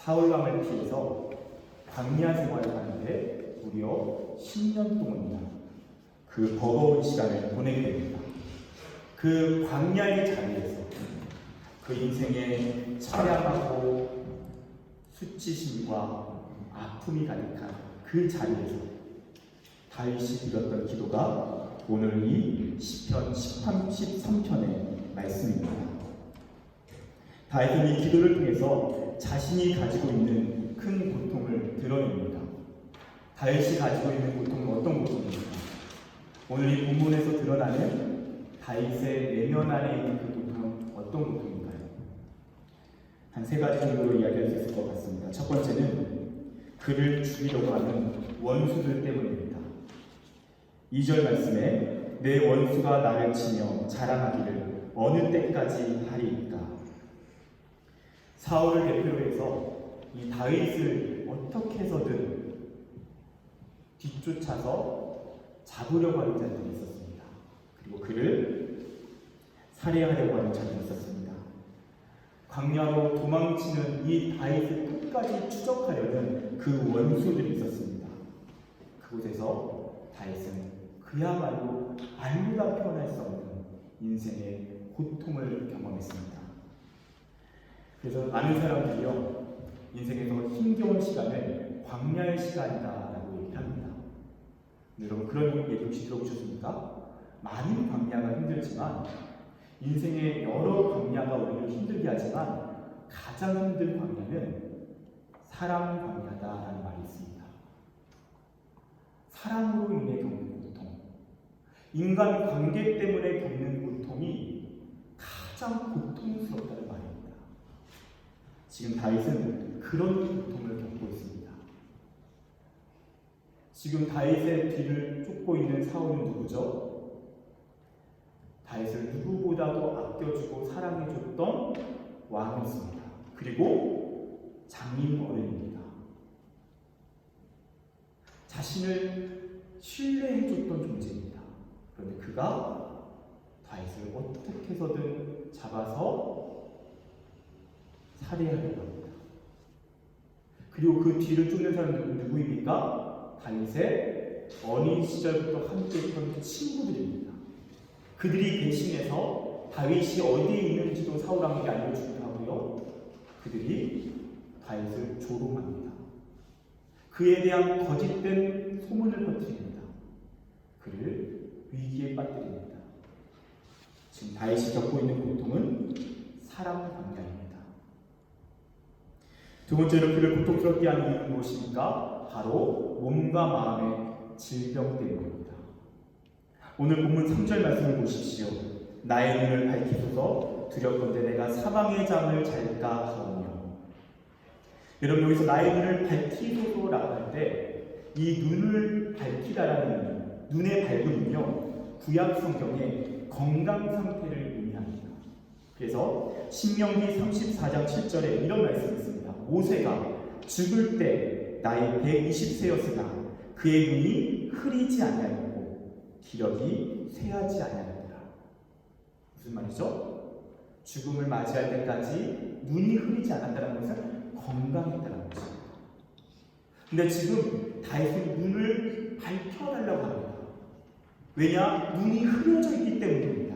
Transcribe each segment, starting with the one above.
사울왕을 피해서 광야 생활을 하는데 무려 10년 동안이나 그 버거운 시간을 보내게 됩니다. 그 광야의 자리에서 그 인생의 처량하고 수치심과 아픔이 가득한 그 자리에서 다윗이 드렸던 기도가 오늘 이 시편 13편의 말씀입니다. 다윗은 이 기도를 통해서 자신이 가지고 있는 큰 고통을 드러냅니다. 다윗이 가지고 있는 고통은 어떤 고통입니까? 오늘 이 본문에서 드러나는 다윗의 내면 안에 있는 그 고통은 어떤 고통인가요? 한 세 가지 정도로 이야기할 수 있을 것 같습니다. 첫 번째는 그를 죽이려고 하는 원수들 때문입니다. 2절 말씀에 내 원수가 나를 치며 자랑하기를 어느 때까지 하리이까. 사울을 대표로 해서 이 다윗을 어떻게 해서든 뒤쫓아서 잡으려고 하는 자들이 있었습니다. 그리고 그를 살해하려고 하는 자들이 있었습니다. 광야로 도망치는 이 다윗을 끝까지 추적하려는 그 원수들이 있었습니다. 그곳에서 다윗은 그야말로 말로 다 표현할 수 없는 인생의 고통을 경험했습니다. 그래서 많은 사람들이요, 인생에서 힘겨운 시간을 광야의 시간이다라고 얘기를 합니다. 여러분 그런 얘기 혹시 들어보셨습니까? 많은 광야가 힘들지만 인생의 여러 광야가 우리를 힘들게 하지만 가장 힘든 광야는 사랑 광야다라는 말이 있습니다. 사랑으로 인해 겪는 고통, 인간 관계 때문에 겪는 고통이 가장 고통스럽다는 말입니다. 지금 다윗은 그런 고통을 겪고 있습니다. 지금 다윗의 뒤를 쫓고 있는 사울은 누구죠? 다윗을 누구보다도 아껴주고 사랑해줬던 왕이었습니다. 그리고 장인 어른입니다. 자신을 신뢰해줬던 존재입니다. 그런데 그가 다윗을 어떻게 해서든 잡아서 살해하려고 합니다. 그리고 그 뒤를 쫓는 사람들은 누구입니까? 다윗의 어린 시절부터 함께 했던 친구들입니다. 그들이 대신해서 다윗이 어디에 있는지도 사울왕에게 알려주기도 하고요. 그들이 다윗을 조롱합니다. 그에 대한 거짓된 소문을 퍼뜨립니다. 그를 위기에 빠뜨립니다. 지금 다윗이 겪고 있는 고통은 사랑 광야입니다. 두 번째로 그를 고통스럽게 하는 이유는 무엇입니까? 바로 몸과 마음의 질병 때문입니다. 오늘 본문 3절 말씀을 보십시오. 나의 눈을 밝히소서 두렵건대 내가 사방의 잠을 잘까 하오며. 여러분 여기서 나의 눈을 밝히소서라고 할 때 이 눈을 밝히다라는 눈의 밝음은요 구약 성경의 건강 상태를 의미합니다. 그래서 신명기 34장 7절에 이런 말씀이 있습니다. 모세가 죽을 때 나이 120세였으나 그의 눈이 흐리지 아니하였고 기력이 쇠하지 아니하였더라. 무슨 말이죠? 죽음을 맞이할 때까지 눈이 흐리지 않았다는 것은 건강했다는 것입니다. 근데 지금 다윗은 눈을 밝혀달라고 합니다. 왜냐? 눈이 흐려져 있기 때문입니다.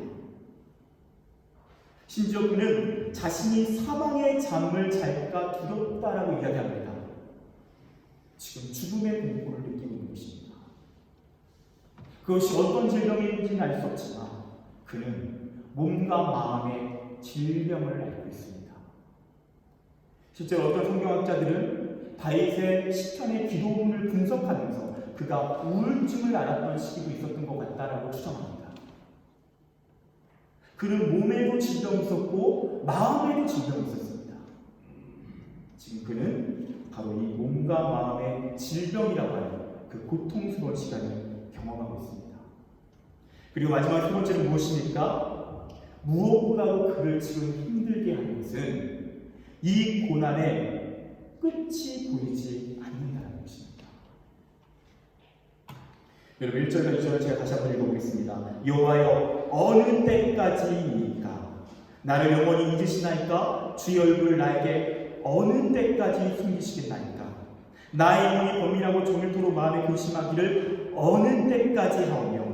심지어 그는 자신이 사망의 잠을 잘까 두렵다라고 이야기합니다. 지금 죽음의 공포를 느끼고 있는 것입니다. 그것이 어떤 질병인지는 알 수 없지만 그는 몸과 마음의 질병을 앓고 있습니다. 실제로 어떤 성경학자들은 다윗의 시편의 기도문을 분석하면서 그가 우울증을 앓았던 시기도 있었던 것 같다라고 추정합니다. 그는 몸에도 질병이 있었고 마음에도 질병이 있었습니다. 지금 그는 바로 이 몸과 마음의 질병이라고 하는 그 고통스러운 시간을 경험하고 있습니다. 그리고 마지막 세 번째는 무엇입니까? 무엇보다도 그를 지금 힘들게 하는 것은 이 고난의 끝이 보이지 않는다는 것입니다. 여러분 1절과 2절을 제가 다시 한번 읽어보겠습니다. 여호와여 어느 때까지이까 나를 영원히 잊으시나이까 주의 얼굴을 나에게 어느 때까지 숨기시겠나이까? 나의 영이 범인하고 종일토록 마음에 근심하기를 어느 때까지 하오며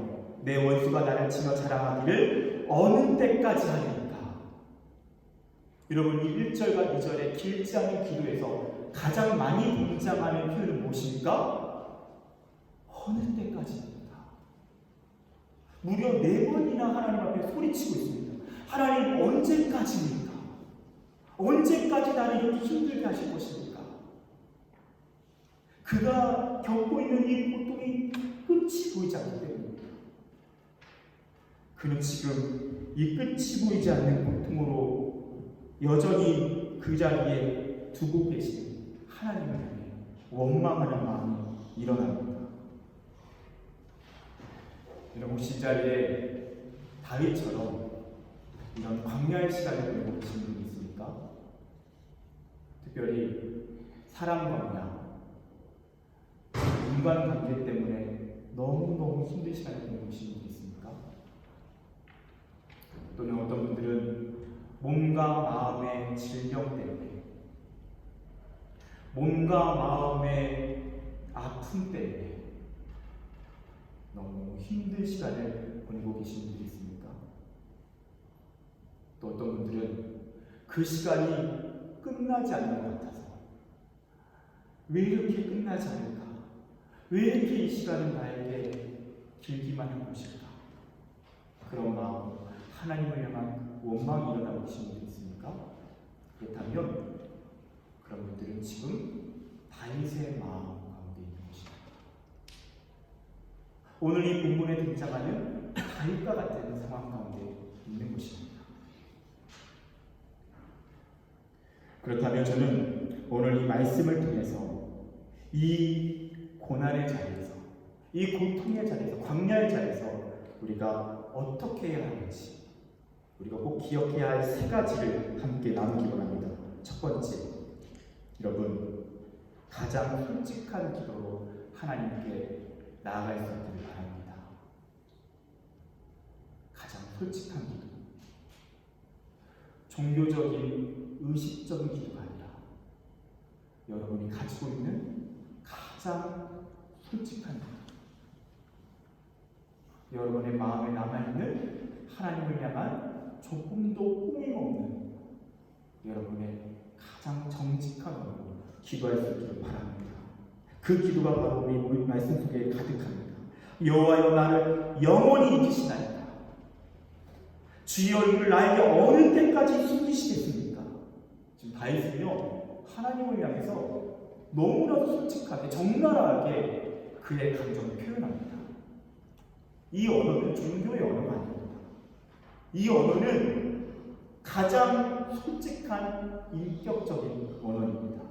내 원수가 나를 치며 자랑하기를 어느 때까지 하리까? 여러분, 이 1절과 2절의 길지 않은 기도에서 가장 많이 등장하는 표현은 무엇입니까? 어느 때까지입니다. 무려 4번이나 하나님 앞에 소리치고 있습니다. 하나님, 언제까지입니까? 언제까지 나를 이렇게 힘들게 하실 것입니까? 그가 겪고 있는 이 고통이 끝이 보이지 않기 때문입니다. 그는 지금 이 끝이 보이지 않는 고통으로 여전히 그 자리에 두고 계신 하나님을 향해 원망하는 마음이 일어납니다. 여러분, 혹시 이 자리에 다윗처럼 이런 광야의 시간을 보내고 계신 분이 있습니까? 특별히 사람 광야, 인간관계 때문에 너무너무 힘든 시간을 보내고 계신 분이 있습니까? 또는 어떤 분들은 몸과 마음의 질병 때문에, 몸과 마음의 아픔 때문에 너무 힘든 시간을 보내고 계신 분들이 있습니까? 또 어떤 분들은 그 시간이 끝나지 않는 것 같아서 왜 이렇게 끝나지 않을까? 왜 이렇게 이 시간은 나에게 길기만 한 것일까? 그런 마음, 하나님을 향한 원망이 일어나고 계신 분들이 있습니까? 그렇다면 그런 분들은 지금 다윗의 마음 가운데 있는 것입니다. 오늘 이 본문에 등장하는 다윗과 같은 상황 가운데 있는 것입니다. 그렇다면 저는 오늘 이 말씀을 통해서 이 고난의 자리에서, 이 고통의 자리에서, 광야의 자리에서 우리가 어떻게 해야 하는지, 우리가 꼭 기억해야 할 3가지를 함께 나누기 원합니다. 첫 번째, 여러분, 가장 솔직한 기도로 하나님께 나아갈 수 있기를 바랍니다. 가장 솔직한 기도. 종교적인, 의식적인 기도가 아니라 여러분이 가지고 있는 가장 솔직한 기도. 여러분의 마음에 남아있는 하나님을 향한 조금도 꾸밈없는 여러분의 가장 정직한 마음으로 기도할 수 있기를 바랍니다. 그 기도가 바로 우리 말씀 속에 가득합니다. 여호와여, 나를 영원히 잊으시나이까? 주의 얼굴을 나에게 어느 때까지 숨기시겠습니까? 지금 다윗은요, 하나님을 향해서 너무나도 솔직하게, 적나라하게 그의 감정을 표현합니다. 이 언어는 종교의 언어가 아닙니다. 이 언어는 가장 솔직한 인격적인 언어입니다.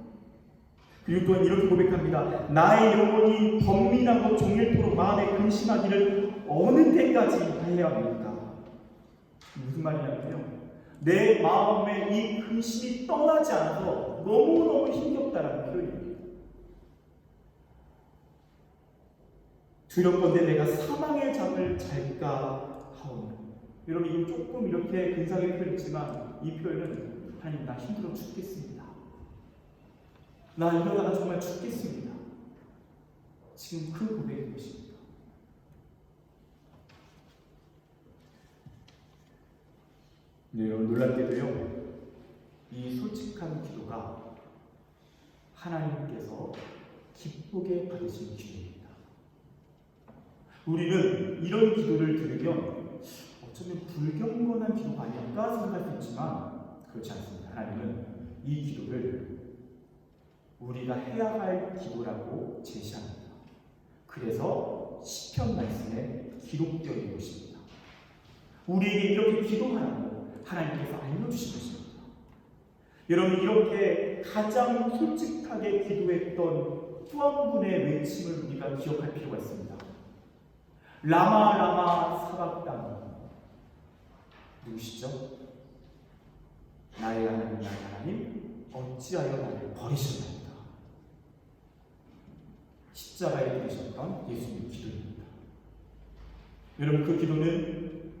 그리고 또한 이렇게 고백합니다. 나의 영혼이 번민하고 종일토록 마음에 근심하기를 어느 때까지 해야 합니까? 무슨 말이냐면요, 내 마음에 이 근심이 떠나지 않아서 너무너무 힘겹다라는 표현입니다. 두렵건대 내가 사망의 잠을 잘까 하오며. 여러분, 이건 조금 이렇게 근사하게 표현했지만 이 표현은 하나님, 나 힘들어 죽겠습니다. 나 이러다가 정말 죽겠습니다. 지금 그 고백인 것입니다. 네, 여러분, 놀랍게도요, 이 솔직한 기도가 하나님께서 기쁘게 받으신 기도입니다. 우리는 이런 기도를 들으면 어쩌면 불경건한 기도가 아닐까 생각할 수 있지만 그렇지 않습니다. 하나님은 이 기도를 우리가 해야 할 기도라고 제시합니다. 그래서 시편 말씀에 기록되어 있는 것입니다. 우리에게 이렇게 기도하라고 하나님께서 알려주신 것입니다. 여러분, 이렇게 가장 솔직하게 기도했던 또 한 분의 외침을 우리가 기억할 필요가 있습니다. 라마 라마 사박당. 누구시죠? 나의 하나님, 나의 하나님, 어찌하여 나를 버리셨나이까? 십자가에 들으셨던 예수님의 기도입니다. 여러분, 그 기도는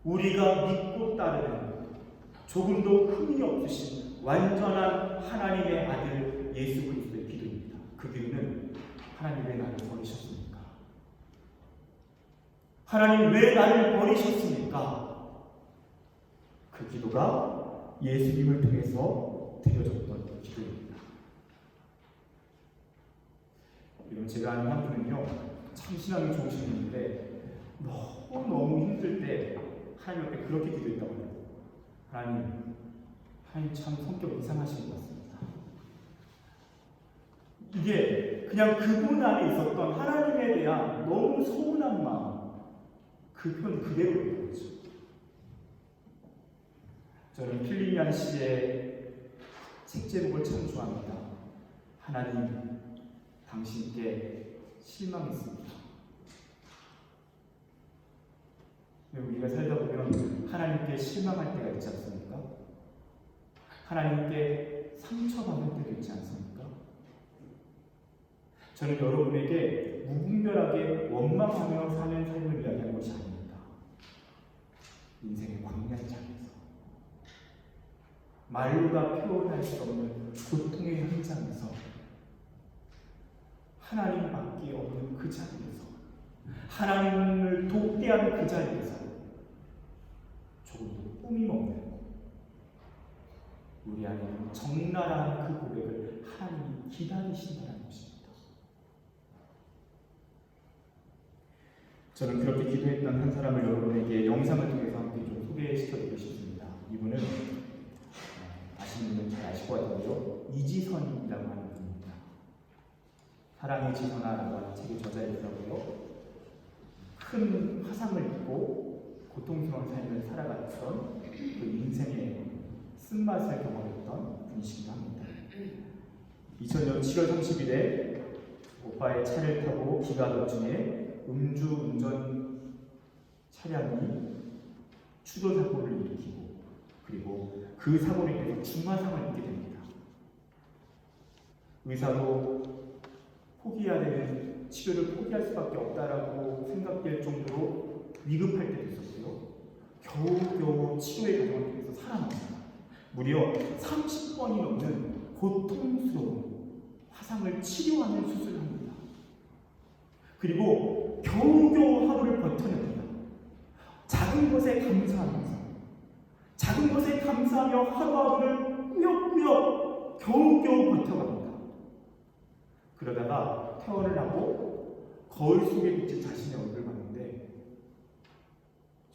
우리가 믿고 따르는 조금도 흠이 없으신 완전한 하나님의 아들 예수 그리스도의 기도입니다. 그 기도는 하나님 왜 나를 버리셨습니까? 하나님 왜 나를 버리셨습니까? 그 기도가 예수님을 통해서 드려졌던 기도입니다. 여러분, 제가 아는 한 분은요, 참 신앙이 좋으신 분인데 너무 힘들 때 하나님 앞에 그렇게 기도했다고 해요. 하나님 참 성격 이상하신 것 같습니다. 이게 그냥 그분 안에 있었던 하나님에 대한 너무 서운한 마음, 그 표현 그대로인 거죠. 저는 필리미안 씨의 책 제목을 참 좋아합니다. 하나님, 당신께 실망했습니다. 우리가 살다 보면 하나님께 실망할 때가 있지 않습니까? 하나님께 상처받을 때도 있지 않습니까? 저는 여러분에게 무분별하게 원망하며 사는 삶을 이야기하는 것이 아닙니다. 인생의 광야장에서 말로 다 표현할 수 없는 고통의 현장에서 하나님밖에 없는 그 자리에서 하나님을 독대하는 그 자리에서 조금도 꾸밈 없는 우리 안에 적나라한 그 고백을 하나님이 기다리신다는 것입니다. 저는 그렇게 기도했던 한 사람을 여러분에게 영상을 통해서 함께 좀 소개시켜드리고 싶습니다. 이분은 아시는 분은 잘 아실 것 같은데요, 이지선이라고 하는 분입니다. 사랑의 지선아라고 하는 책의 저자이더라고요. 큰 화상을 입고 고통스러운 삶을 살아갔던 그 인생의 쓴맛을 경험했던 분이시기도 합니다. 2000년 7월 30일에 오빠의 차를 타고 기가던 중에 음주운전 차량이 추돌 사고를 일으키고 그리고 그 사고로 인해서 중화상을 입게 됩니다. 의사도 포기해야 되는 치료를 포기할 수밖에 없다라고 생각될 정도로 위급할 때도 있었고요. 겨우겨우 치료의 과정을 통해서 살아납니다. 무려 30번이 넘는 고통스러운 화상을 치료하는 수술을 합니다. 그리고 겨우겨우 하루를 버텨냅니다. 작은 것에 감사하면서, 작은 것에 감사하며 하루하루를 꾸역꾸역 겨우겨우 버텨갑니다. 그러다가 퇴원을 하고 거울 속에 비친 자신의 얼굴을 봤는데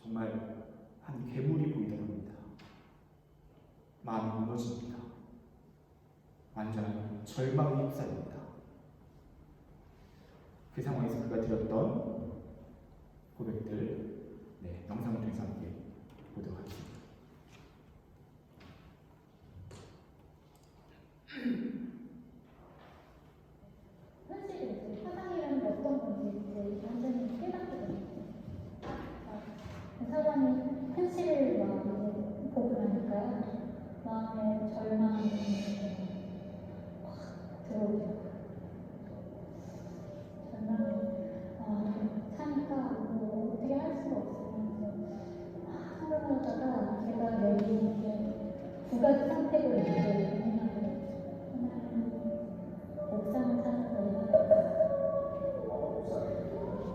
정말 한 괴물이 보이더랍니다. 마음이 무너집니다. 완전한 절망에 휩싸입니다. 그 상황에서 그가 드렸던 고백들, 영상을 통해서 함께 보도록 하겠습니다. 현실이 화상이라는 게 어떤 건지 완전히 깨닫게 됐어요. 그 사람이 현실을 보고 나니까 마음에 절망이 확 들어오죠. 절망이 사니까 어떻게 할 수가 없으면서 생각하다가 제가 내린 게 두 가지 선택을 이렇게 생각을 했죠. 하나는 옥상을 타는 거니까 어디서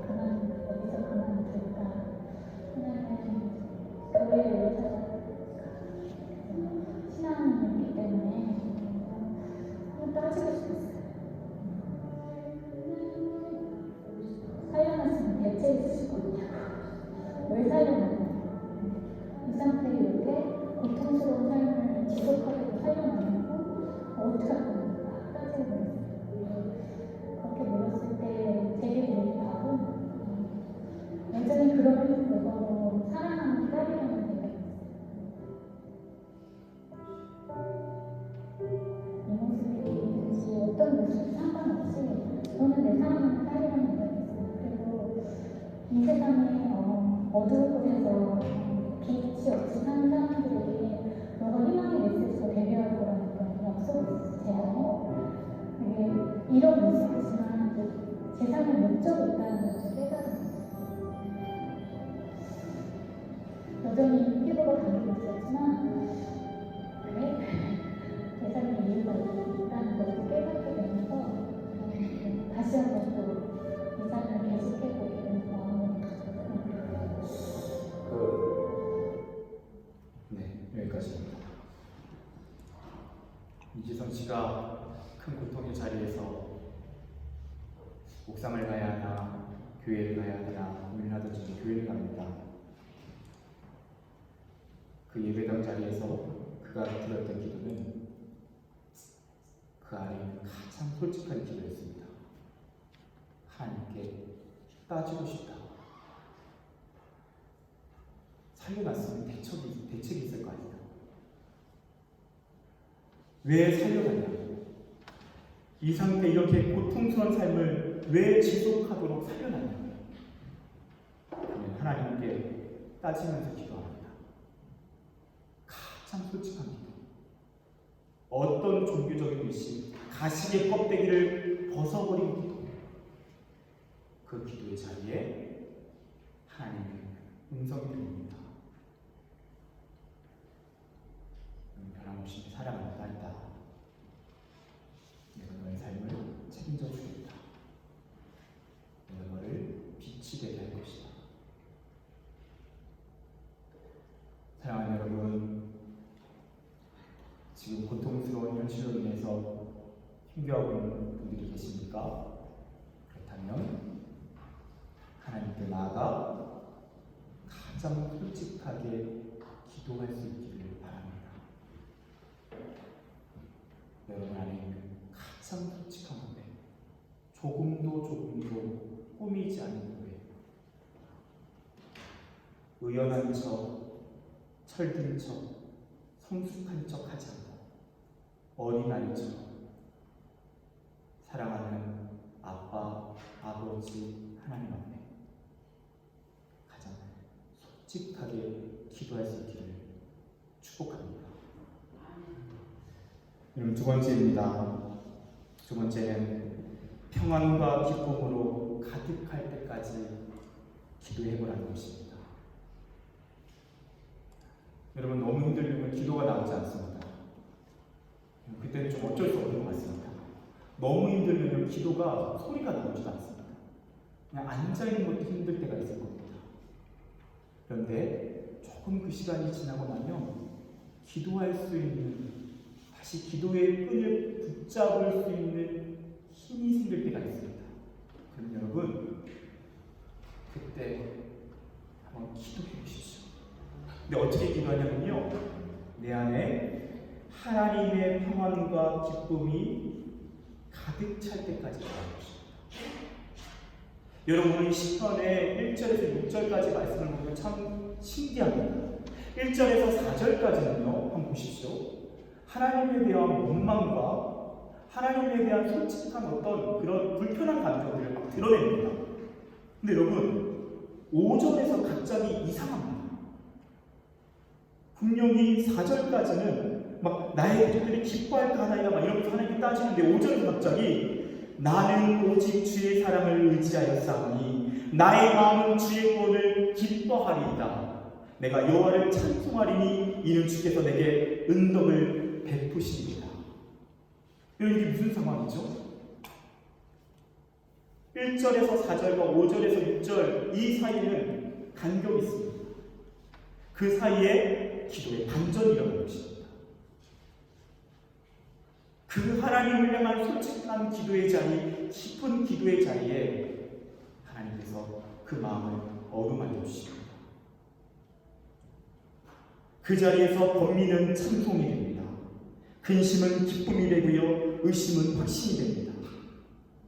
그만둘까. 하나는 교회를 찾아갈까. 신앙이 있기 때문에 한번 따지고 싶었어요. 살려놨으면 대체 있으실 거냐. 왜 살려놨냐. 이 상태로 이렇게 고통스러운 삶을 지속하려고 살려놨냐고 어떻게 할 겁니까? 따지고 그랬어요. 그렇게 물었을 때 제게 드린 답은 여전히 그럼에도 불구하고 사랑하는 딸이라는 생각이었어요. 이 모습이든지 어떤 모습이 상관없이 저는 내 사랑하는 딸이라는 생각이었어요. 그리고 이 세상에 어두운 곳에서 빛이 없이 사는 사람들에게 뭔가 희망의 메시지가 되어야 할 거라는 그런 약속이 있었어요. 제 안에. 이런 모습이지만 세상에 목적이 있다는 것을 깨달았어요. 여전히 피부가 당기고 있었지만 그래? 이지성 씨가 큰 고통의 자리에서 옥상을 가야 하나 교회를 가야 하나 고민하던 중에 교회를 갑니다. 그 예배당 자리에서 그가 드렸던 기도는 그 안에 가장 솔직한 기도였습니다. 하나님께 따지고 싶다. 살려놨으면 대책이 있을 거 아니다. 왜 살려놨냐고. 이 상태 이렇게 고통스러운 삶을 왜 지속하도록 살려놨냐고. 그러면 하나님께 따지면서 기도합니다. 가장 솔직한 기도. 어떤 종교적인 의식, 가식의 껍데기를 벗어버린 기도. 그 기도의 자리에 하나님의 음성이 들립니다. 변함없이 사랑하는 딸이다. 내가 너의 삶을 책임져 주겠다. 내가 너를 빛이 되게 할 것이다. 사랑하는 여러분, 지금 고통스러운 현실로 인해서 힘겨워하고 있는 분들이 계십니까? 그렇다면 하나님께 나아가 가장 솔직하게 기도할 수 있기를 바랍니다. 여러분 안에 있는 가장 솔직한 고백, 조금도 꾸미지 않는 고백, 의연한 척, 철든 척, 성숙한 척 하지 않고 어린아이처럼 사랑하는 아빠, 아버지 하나님 앞에 가장 솔직하게 기도할 수 있기를 축복합니다. 여러분, 두 번째입니다. 두 번째는 평안과 기쁨으로 가득할 때까지 기도해보라는 것입니다. 여러분, 너무 힘들면 기도가 나오지 않습니다. 그때는 좀 어쩔 수 없는 것 같습니다. 너무 힘들면 기도가 소리가 나오지도 않습니다. 그냥 앉아있는 것도 힘들 때가 있을 겁니다. 그런데 조금 그 시간이 지나고 나면 기도할 수 있는, 다시 기도의 끈을 붙잡을 수 있는 힘이 생길 때가 있습니다. 그럼 여러분, 그때 한번 기도해 보십시오. 근데 어떻게 기도하냐면요, 내 안에 하나님의 평안과 기쁨이 가득 찰 때까지 기도하는 것입니다. 여러분, 오늘 시편의 1절에서 6절까지 말씀을 보면 참 신기합니다. 1절에서 4절까지는요, 한번 보십시오. 하나님에 대한 원망과 하나님에 대한 솔직한 어떤 그런 불편한 감정들을 막 드러냅니다. 근데 여러분, 5절에서 갑자기 이상합니다. 분명히 4절까지는 막 나의 기도들이 기뻐할까 하나이다 막 이러면서 하나님께 따지는데 5절에서 갑자기 나는 오직 주의 사랑을 의지하였사오니 나의 마음은 주의 구원을 기뻐하리이다. 내가 여호와를 찬송하리니 이는 주께서 내게 은덕을 베푸시리이다. 여러분, 이게 무슨 상황이죠? 1절에서 4절과 5절에서 6절 이 사이에는 간격이 있습니다. 그 사이에 기도의 반전이 일어나는 것입니다. 그 하나님을 향한 솔직한 기도의 자리, 깊은 기도의 자리에 하나님께서 그 마음을 어루만져 주십니다. 그 자리에서 번민은 찬송이 됩니다. 근심은 기쁨이 되고요, 의심은 확신이 됩니다.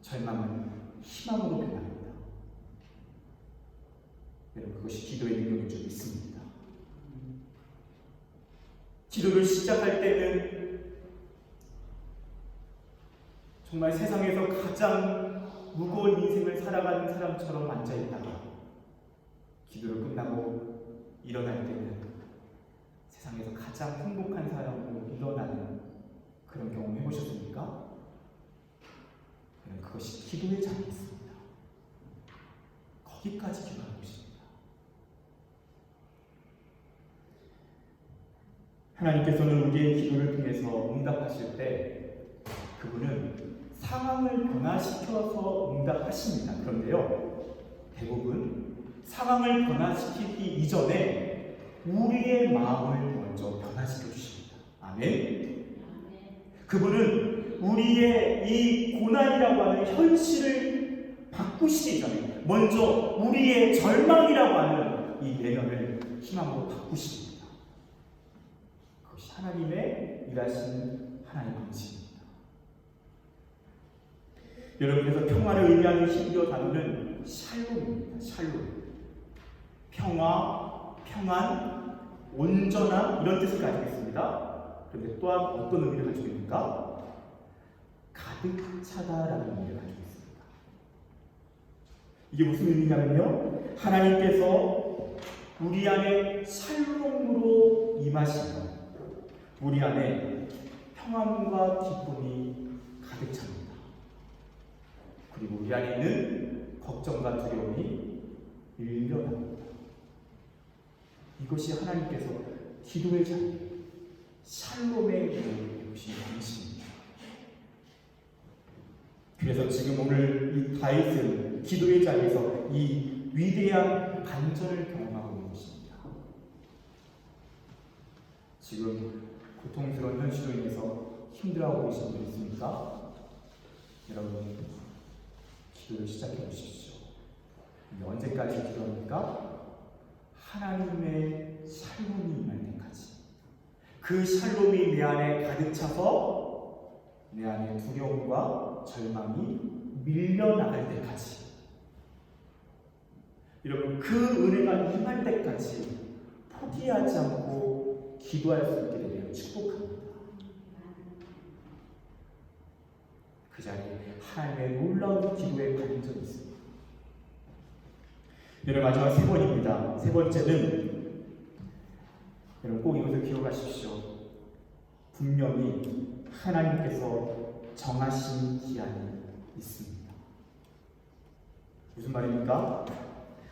절망은 희망으로 변합니다. 여러분, 그것이 기도의 능력인 줄 믿습니다. 기도를 시작할 때는 정말 세상에서 가장 무거운 인생을 살아가는 사람처럼 앉아있다가 기도를 끝나고 일어날 때는 세상에서 가장 행복한 사람으로 일어나는 그런 경험 해보셨습니까? 그것이 기도의 자리였습니다. 거기까지 기도하는 것입니다. 하나님께서는 우리의 기도를 통해서 응답하실 때 그분은 상황을 변화시켜서 응답하십니다. 그런데요, 대부분 상황을 변화시키기 이전에 우리의 마음을 먼저 변화시켜 주십니다. 아멘. 그분은 우리의 이 고난이라고 하는 현실을 바꾸시기 전에 먼저 우리의 절망이라고 하는 이 내면을 희망으로 바꾸십니다. 그것이 하나님의 일하시는 하나님의 방식입니다. 여러분, 그래서 평화를 의미하는 히브리어 단어는 샬롬입니다. 샬롬. 평화, 평안, 온전함 이런 뜻을 가지고 있습니다. 그런데 또한 어떤 의미를 가지고 있는가? 가득 차다라는 의미를 가지고 있습니다. 이게 무슨 의미냐면요, 하나님께서 우리 안에 샬롬으로 임하시면 우리 안에 평안과 기쁨이 가득 찹니다. 그리고 우리 안에 있는 걱정과 두려움이 밀려납니다. 이것이 하나님께서 기도의 자리, 샬롬의 기도를 이루신 방식입니다. 그래서 지금 오늘 이 다윗은 기도의 자리에서 이 위대한 반전을 경험하고 있는 것입니다. 지금 고통스러운 현실로 인해서 힘들어하고 계신 분 있습니까? 여러분, 기도를 시작해 보십시오. 언제까지 기도합니까? 하나님의 샬롬이 임할 때까지. 그 샬롬이 내 안에 가득 차서 내 안에 두려움과 절망이 밀려나갈 때까지. 여러분, 그 은혜가 임할 때까지 포기하지 않고 기도할 수 있게 되기를 축복합니다. 그 자리에 하나님의 놀라운 기도의 반전이 있습니다. 여러분, 마지막 세 번입니다. 세 번째는, 여러분 꼭 이것을 기억하십시오. 분명히 하나님께서 정하신 기한이 있습니다. 무슨 말입니까?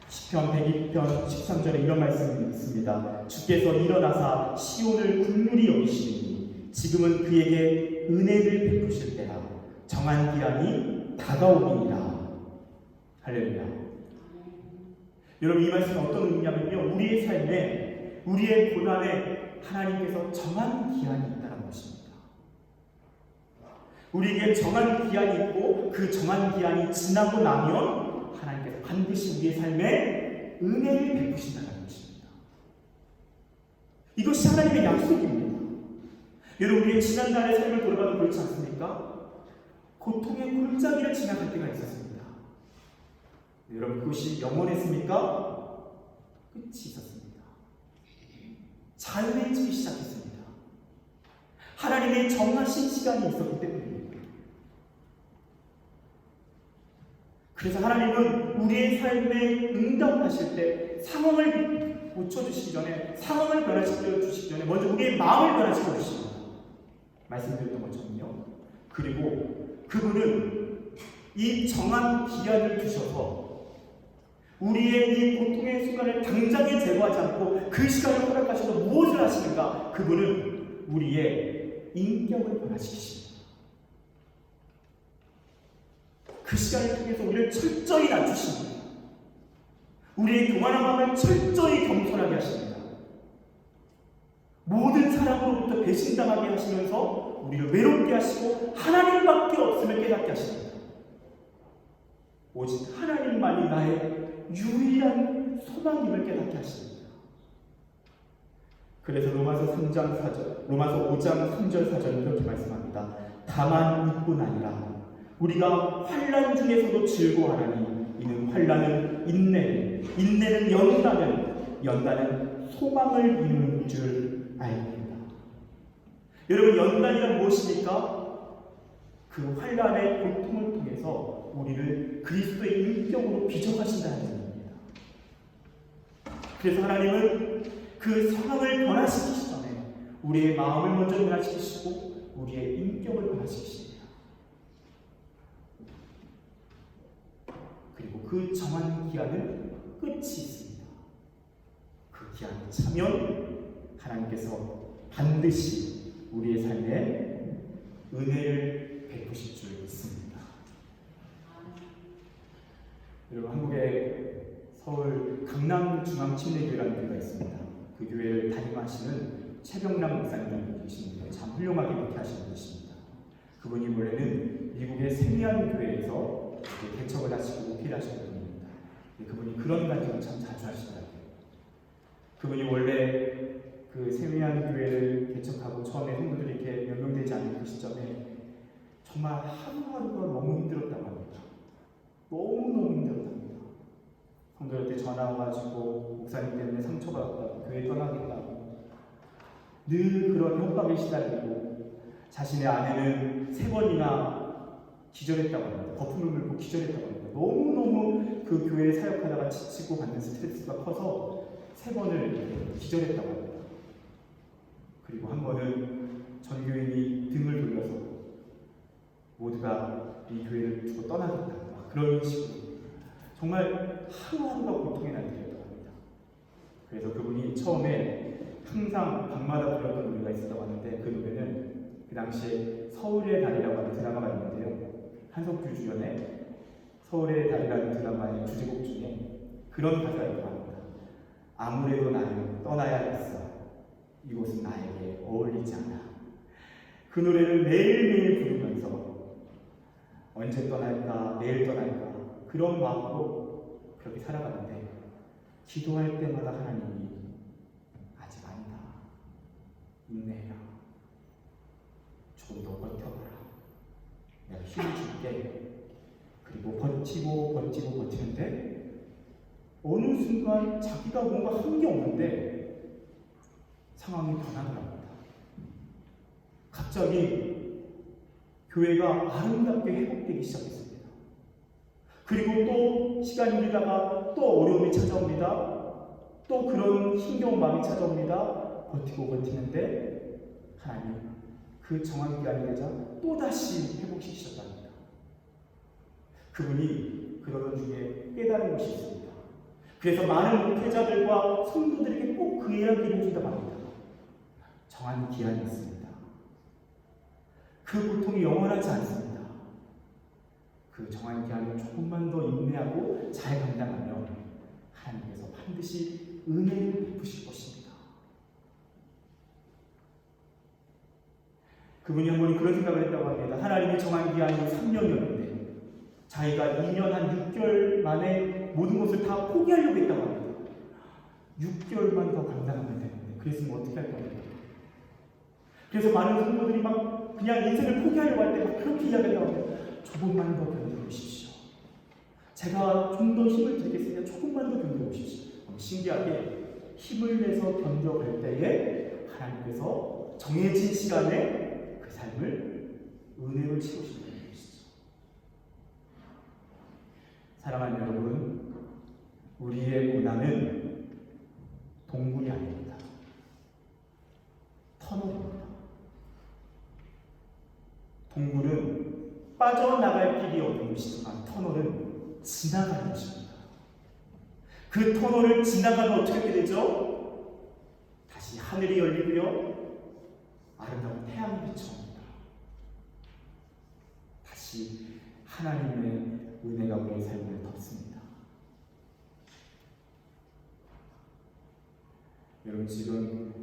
시편 102편 13절에 이런 말씀이 있습니다. 주께서 일어나사 시온을 긍휼히 여기시니 지금은 그에게 은혜를 베푸실 때라. 정한 기한이 다가오니라. 할렐루야. 여러분, 이 말씀은 어떤 의미냐면요, 우리의 삶에, 우리의 고난에 하나님께서 정한 기한이 있다는 것입니다. 우리에게 정한 기한이 있고 그 정한 기한이 지나고 나면 하나님께서 반드시 우리의 삶에 은혜를 베푸신다는 것입니다. 이것이 하나님의 약속입니다. 여러분, 우리의 지난날의 삶을 돌아봐도 그렇지 않습니까? 고통의 골짜기를 지나갈 때가 있었습니다. 여러분, 그것이 영원했습니까? 끝이 있었습니다. 자유해지기 시작했습니다. 하나님의 정하신 시간이 있었기 때문입니다. 그래서 하나님은 우리의 삶에 응답하실 때 상황을 고쳐주시기 전에, 상황을 변화시켜 주시기 전에 먼저 우리의 마음을 변화시켜 주십니다. 말씀드렸던 것처럼요. 그리고 그분은 이 정한 기한을 두셔서 우리의 이 고통의 순간을 당장에 제거하지 않고 그 시간을 허락하셔서 무엇을 하시는가? 그분은 우리의 인격을 변화시키십니다. 그 시간을 통해서 우리를 철저히 낮추십니다. 우리의 교만한 마음을 철저히 겸손하게 하십니다. 모든 사람으로부터 배신당하게 하시면서 우리를 외롭게 하시고 하나님밖에 없음을 깨닫게 하십니다. 오직 하나님만이 나의 유일한 소망임을 깨닫게 하십니다. 그래서 로마서 5장 3절 4절은 이렇게 말씀합니다. 다만 이뿐 아니라 우리가 환난 중에서도 즐거워하나니 이는 환난은 인내를, 인내는 연단을, 연단은 소망을 이루는 줄 알입니다. 여러분, 연단이란 무엇입니까? 그 환난의 고통을 통해서 우리를 그리스도의 인격으로 빚어가신다는 얘기입니다. 그래서 하나님은 그 상황을 변화시키기 전에 우리의 마음을 먼저 변화시키시고 우리의 인격을 변화시키십니다. 그리고 그 정한 기한은 끝이 있습니다. 그 기한이 차면 하나님께서 반드시 우리의 삶에 은혜를 베푸실 줄 믿습니다. 여러분, 한국에 서울 강남중앙침례교회라는 교회가 있습니다. 그 교회를 담임하시는 최병남 목사님이 계십니다. 참 훌륭하게 목회하시는 분이십니다. 그분이 원래는 미국의 세미안 교회에서 개척을 하시고 목회를 하시는 분입니다. 그분이 그런 간증을 참 자주 하시더라고요. 그분이 원래 그 세미안 교회를 개척하고 처음에 성도들이 이렇게 몇 명 되지 않는 그 시점에 정말 하루하루가 너무 힘들었다고 합니다. 너무너무 힘들었답니다. 성도들한테 전화 와가지고 목사님 때문에 상처받았다고, 교회 떠나겠다고, 늘 그런 협박에 시달리고, 자신의 아내는 3번이나 기절했다고 합니다. 거품을 물고 기절했다고 합니다. 너무너무 그 교회에 사역하다가 지치고 받는 스트레스가 커서 3번을 기절했다고 합니다. 그리고 한 번은 전교인이 등을 돌려서 모두가 이 교회를 두고 떠나겠다, 그런 식으로 정말 하루하루가 고통의 날들이었다고 합니다. 그래서 그분이 처음에 항상 밤마다 불렀던 노래가 있었다고 하는데, 그 노래는 그 당시에 서울의 달이라고 하는 드라마가 있는데요, 한석규 주연의 서울의 달이라는 드라마의 주제곡 중에 그런 가사가 있다고 합니다. 아무래도 나는 떠나야겠어. 이곳은 나에게 어울리지 않아. 그 노래를 매일매일 부르면서 언제 떠날까, 내일 떠날까, 그런 마음으로 그렇게 살아가는데, 기도할 때마다 하나님이 아직 아니다, 인내해라, 조금 더 버텨봐라, 내가 힘을 줄게. 그리고 버티는데 어느 순간 자기가 뭔가 한 게 없는데 상황이 변하더랍니다. 갑자기 교회가 아름답게 회복되기 시작했습니다. 그리고 또 시간이 흐르다가 또 어려움이 찾아옵니다. 또 그런 힘겨운 마음이 찾아옵니다. 버티는데 하나님 그 정한 기간이 되자 또다시 회복시키셨답니다. 그분이 그러던 중에 깨달은 것이 있습니다. 그래서 많은 목회자들과 성도들에게 꼭 그 이야기를 해준다고 합니다. 정한 기한이 있습니다. 그 고통이 영원하지 않습니다. 그 정한 기한을 조금만 더 인내하고 잘 감당하면 하나님께서 반드시 은혜를 베푸실 것입니다. 그분이 한 번 그런 생각을 했다고 합니다. 하나님이 정한 기한이 3년이었는데 자기가 2년 한 6개월 만에 모든 것을 다 포기하려고 했다고 합니다. 6개월만 더 감당하면 되는데 그랬으면 어떻게 할 겁니까? 그래서 많은 성도들이 막 그냥 인생을 포기하려고 할 때 막 그렇게 이야기한다고 합니다. 조금만 더 견뎌보십시오. 제가 좀 더 힘을 드리겠으니까 조금만 더 견뎌보십시오. 신기하게 힘을 내서 견뎌갈 때에 하나님께서 정해진 시간에 그 삶을 은혜로 채우시는 것이죠. 사랑하는 여러분, 우리의 고난은 동굴이 아닙니다. 터널입니다. 동굴은 빠져나갈 길이 없는 곳이지만 터널은 지나가는 곳입니다. 그 터널을 지나가면 어떻게 되죠? 다시 하늘이 열리고요, 아름다운 태양이 비춰옵니다. 다시 하나님의 은혜가 우리의 삶을 덮습니다. 여러분, 지금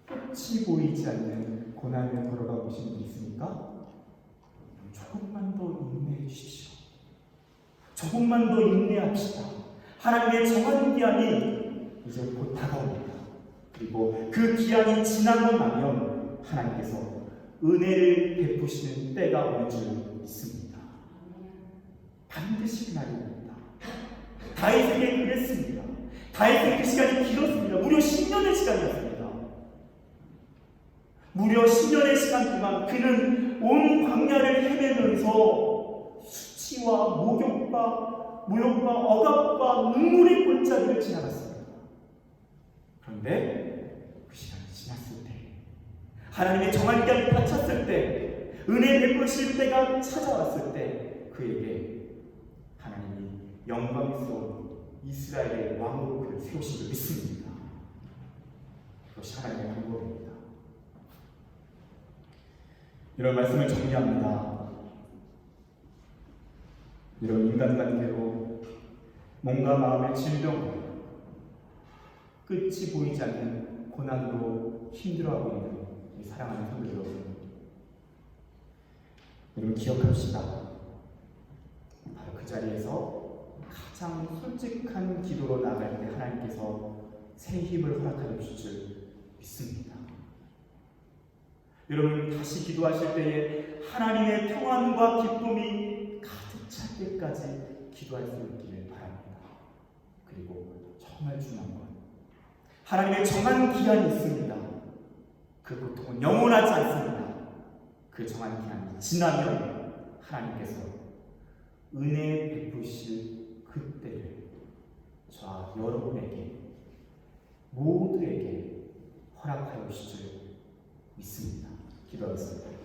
끝이 보이지 않는 고난을 걸어가고 계신 분 있습니까? 조금만 더 인내해 주십시오. 조금만 더 인내합시다. 하나님의 정한 기한이 이제 곧 다가옵니다. 그리고 그 기한이 지나고 나면 하나님께서 은혜를 베푸시는 때가 오는 줄 믿습니다. 반드시 그날이 옵니다. 다윗에게 그랬습니다. 다윗에게 그 시간이 길었습니다. 무려 10년의 시간이었습니다. 무려 10년의 시간 동안 그는 온 광야를 헤매면서 수치와 모욕과 억압과 눈물의 골짜기를 지나갔습니다. 그런데 그 시간이 지났을 때, 하나님의 정한 기한이 닥쳤을 때, 은혜 베푸실 때가 찾아왔을 때 그에게 하나님이 영광스러운 이스라엘의 왕으로 그를 세우신 줄 믿습니다. 그것이 하나님의 방법입니다. 이런 말씀을 정리합니다. 이런 인간관계로 몸과 마음의 질병, 끝이 보이지 않는 고난으로 힘들어하고 있는 이 사랑하는 성도 여러분, 여러분 기억합시다. 바로 그 자리에서 가장 솔직한 기도로 나아갈 때 하나님께서 새 힘을 허락하여 주실 줄 믿습니다. 여러분 다시 기도하실 때에 하나님의 평안과 기쁨이 가득 찰 때까지 기도할 수 있기를 바랍니다. 그리고 정말 중요한 건 하나님의 정한 기한이 있습니다. 그 고통은 영원하지 않습니다. 그 정한 기한이 지나면 하나님께서 은혜 베푸실 그때를 저와 여러분에게 모두에게 허락하여 주실 줄 믿습니다. 기도하겠습니다.